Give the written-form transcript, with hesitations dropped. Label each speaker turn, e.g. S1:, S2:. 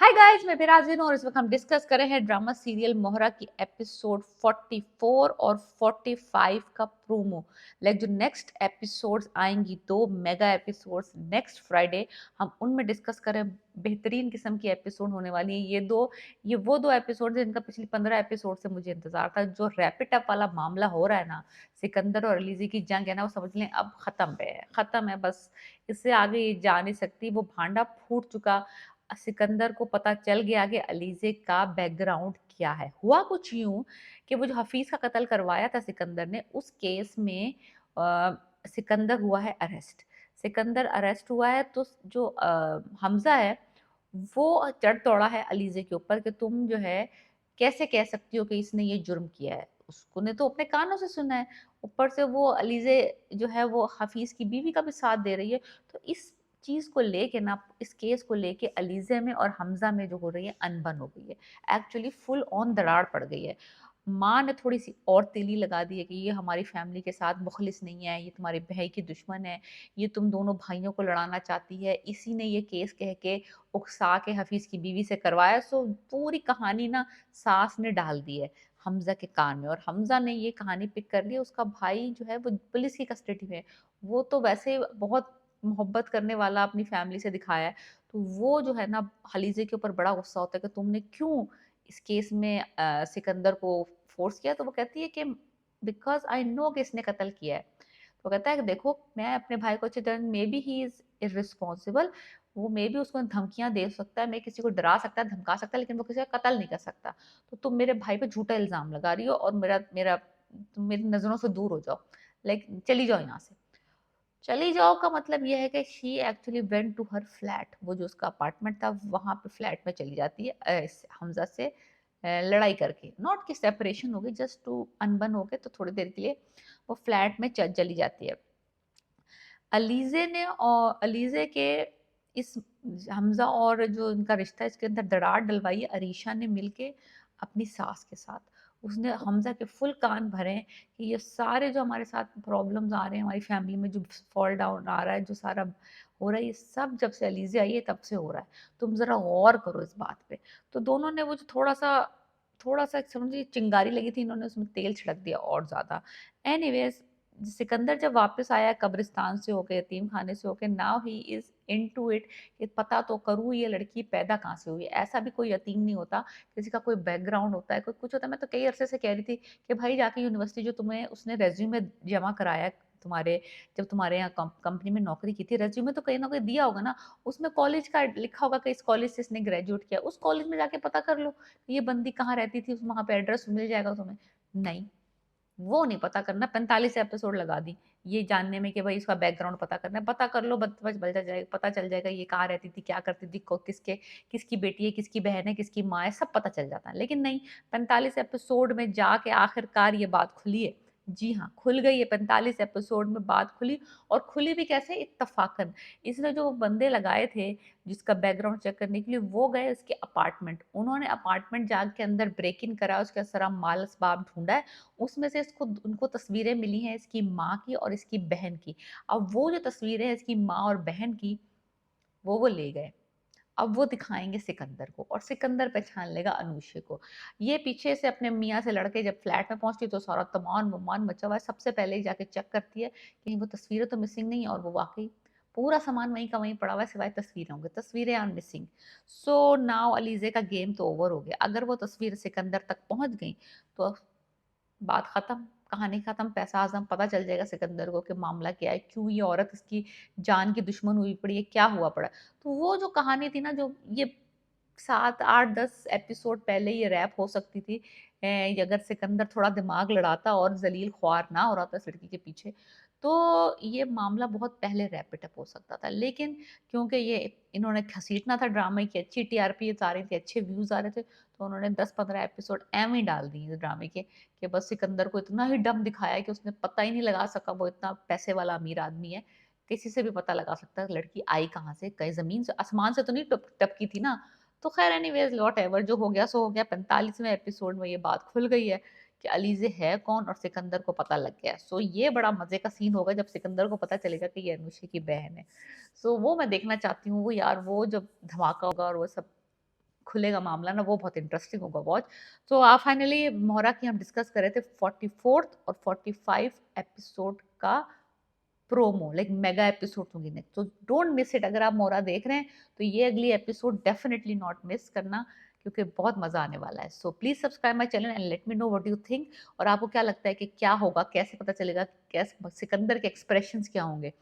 S1: Hi guys, मैं बिराजिन और इस वक्त हम डिस्कस कर रहे हैं ड्रामा सीरियल मोहरा की एपिसोड 44 और 45 का प्रोमो। जो नेक्स्ट एपिसोड्स आएंगी, दो मेगा एपिसोड्स नेक्स्ट फ्राइडे, हम उनमें डिस्कस करें। बेहतरीन किस्म की एपिसोड होने वाली है ये वो दो एपिसोड है जिनका पिछली 15 एपिसोड से मुझे इंतजार था। जो रैपिड अप वाला मामला हो रहा है ना, सिकंदर और अलीजी की जंग है ना, वो समझ लें अब खत्म है बस। इससे आगे ये जा नहीं सकती। वो भांडा फूट चुका। सिकंदर को पता चल गया कि अलीजे का बैकग्राउंड क्या है। हुआ कुछ यूं कि वो जो हफीज का कत्ल करवाया था सिकंदर ने, उस केस में सिकंदर हुआ है अरेस्ट। सिकंदर अरेस्ट हुआ है तो जो हमजा है वो चढ़ दौड़ा है अलीजे के ऊपर कि तुम जो है कैसे कह सकती हो कि इसने ये जुर्म किया है। उसको ने तो अपने कानों से सुना है। ऊपर से वो अलीजे जो है वो हफीज की बीवी का भी साथ दे रही है। तो इस चीज को लेके ना, इस केस को लेके अलीजे में और हमजा में जो हो रही है अनबन हो गई है। एक्चुअली फुल ऑन दरार पड़ गई है। माँ ने थोड़ी सी और तीली लगा दी है कि ये हमारी फैमिली के साथ मुखलिस नहीं है, ये तुम्हारे भाई की दुश्मन है, ये तुम दोनों भाइयों को लड़ाना चाहती है, इसी ने ये केस कह के उकसा के हफीज की बीवी से करवाया। सो पूरी कहानी ना सास ने डाल दी है हमजा के कान में, और हमजा ने ये कहानी पिक कर ली। उसका भाई जो है वो पुलिस की कस्टडी में। वो तो वैसे बहुत मोहब्बत करने वाला अपनी फैमिली से दिखाया है। तो वो जो है ना, खलीजे के ऊपर बड़ा गुस्सा होता है कि तुमने क्यों इस केस में सिकंदर को फोर्स किया। तो वो कहती है कि बिकॉज आई नो कि इसने कत्ल किया है। तो कहता है कि देखो, मैं अपने भाई को अच्छी तरह, may be he is irresponsible, वो मे भी उसको धमकियां दे सकता है, मैं किसी को डरा सकता है, धमका सकता है, लेकिन वो किसी का कत्ल नहीं कर सकता। तो तुम मेरे भाई पे झूठा इल्जाम लगा रही हो और मेरा मेरा तुम मेरी नजरों से दूर हो जाओ। चली जाओ यहाँ से। चली जाओ का मतलब यह है कि she actually went to her flat. वो जो उसका अपार्टमेंट था वहां पे फ्लैट में चली जाती है हमजा से लड़ाई करके। नॉट कि सेपरेशन हो गई, जस्ट टू अनबन हो गए तो थोड़ी देर के लिए वो फ्लैट में चली जाती है। अलीजे ने और अलीजे के इस हमजा और जो इनका रिश्ता है, इसके अंदर दरार डलवाई है अरीशा ने मिलके अपनी सास के साथ। उसने हमजा के फुल कान भरे हैं कि ये सारे जो हमारे साथ प्रॉब्लम्स आ रहे हैं, हमारी फैमिली में जो फॉल डाउन आ रहा है, जो सारा हो रहा है, ये सब जब से अलीजे आई है तब से हो रहा है। तुम जरा गौर करो इस बात पे। तो दोनों ने वो जो थोड़ा सा समझिए चिंगारी लगी थी, इन्होंने उसमें तेल छिड़क दिया और ज्यादा। एनीवेज, सिकंदर जब वापस आया कब्रिस्तान से होके, यतीम खाने से होके, now he is into it कि पता तो करूँ ये लड़की पैदा कहाँ से हुई है। ऐसा भी कोई यतीम नहीं होता, किसी का कोई बैकग्राउंड होता है, कोई कुछ होता है। मैं तो कई अरसे से कह रही थी कि भाई जाके यूनिवर्सिटी जो तुम्हें उसने रेज्यूमे जमा कराया तुम्हारे, जब तुम्हारे यहाँ कंपनी में नौकरी की थी, रेज्यूमे तो कहीं ना कहीं दिया होगा ना। उसमें कॉलेज का लिखा होगा कि इस कॉलेज से इसने ग्रेजुएट किया। उस कॉलेज में जाके पता कर लो ये बंदी कहाँ रहती थी, वहां पे एड्रेस मिल जाएगा तुम्हें। नहीं, वो नहीं पता करना। 45 एपिसोड लगा दी ये जानने में कि भाई इसका बैकग्राउंड पता करना है। पता कर लो, पता चल जाएगा ये कहाँ रहती थी, क्या करती थी, किसकी बेटी है, किसकी बहन है, किसकी माँ है, सब पता चल जाता है। लेकिन नहीं, 45 एपिसोड में जाके आखिरकार ये बात खुली है। जी हाँ, खुल गई है। 45 एपिसोड में बात खुली। और खुली भी कैसे, इत्तफाकन। इसने जो बंदे लगाए थे जिसका बैकग्राउंड चेक करने के लिए, वो गए उसके अपार्टमेंट। उन्होंने अपार्टमेंट जाके अंदर ब्रेक इन करा, उसका सारा माल असबाब ढूंढा है। उसमें से इसको उनको तस्वीरें मिली हैं इसकी माँ की और इसकी बहन की। अब वो जो तस्वीरें हैं इसकी माँ और बहन की, वो ले गए। अब वो दिखाएंगे सिकंदर को और सिकंदर पहचान लेगा अनूशे को। ये पीछे से अपने मियाँ से लड़के जब फ्लैट में पहुंचती तो सारा तमाम वमान मचा हुआ है। सबसे पहले ही जाके चेक करती है कि वो तस्वीरें तो मिसिंग नहीं है, और वो वाकई पूरा सामान वहीं का वहीं पड़ा हुआ है, सिवाय तस्वीरें होंगे। तस्वीरें आर मिसिंग। सो नाउ अलीजे का गेम तो ओवर हो गया। अगर वो तस्वीर सिकंदर तक पहुंच गई तो बात खत्म, कहानी खत्म। पैसा आजम पता चल जाएगा सिकंदर को कि मामला क्या है, क्यों ये औरत इसकी जान की दुश्मन हुई पड़ी है, क्या हुआ पड़ा। तो वो जो कहानी थी ना, जो ये 7 8 10 एपिसोड पहले ये रैप हो सकती थी, अगर सिकंदर थोड़ा दिमाग लड़ाता और जलील ख्वार ना हो रहा था इस लड़की के पीछे, तो ये मामला बहुत पहले रैपिड अप हो सकता था। लेकिन क्योंकि ये इन्होंने घसीटना था ड्रामे की, अच्छी टीआरपी आ रही थी, अच्छे व्यूज आ रहे थे, तो उन्होंने 10 15 एपिसोड एम ही डाल दिए इस ड्रामे के कि बस सिकंदर को इतना ही डम दिखाया कि उसने पता ही नहीं लगा सका वो इतना पैसे वाला अमीर आदमी है। किसी से भी पता लगा सकता है लड़की आई कहाँ से, कहीं जमीन से आसमान से तो नहीं टपकी थी ना। तो खैर एनीवेज, लॉट एवर, जो हो गया सो हो गया। 45वें एपिसोड में ये बात खुल गई है कि अलीजे है कौन, और सिकंदर को पता लग गया। सो ये बड़ा मजे का सीन होगा जब सिकंदर को पता चलेगा कि ये अनुष्का की बहन है। सो वो मैं देखना चाहती हूँ। वो यार, वो जब धमाका होगा और वो सब खुलेगा मामला ना, वो बहुत इंटरेस्टिंग होगा वॉच। तो फाइनली मोहरा की हम डिस्कस कर रहे थे 44th और 45 एपिसोड का प्रोमो, लाइक मेगा एपिसोड होंगे नेक्स्ट, तो डोंट मिस इट। अगर आप मोरा देख रहे हैं तो ये अगली एपिसोड डेफिनेटली नॉट मिस करना, क्योंकि बहुत मजा आने वाला है। So please subscribe my channel and let me know what you think. और आपको क्या लगता है कि क्या होगा, कैसे पता चलेगा, कैसे सिकंदर के एक्सप्रेशंस क्या होंगे।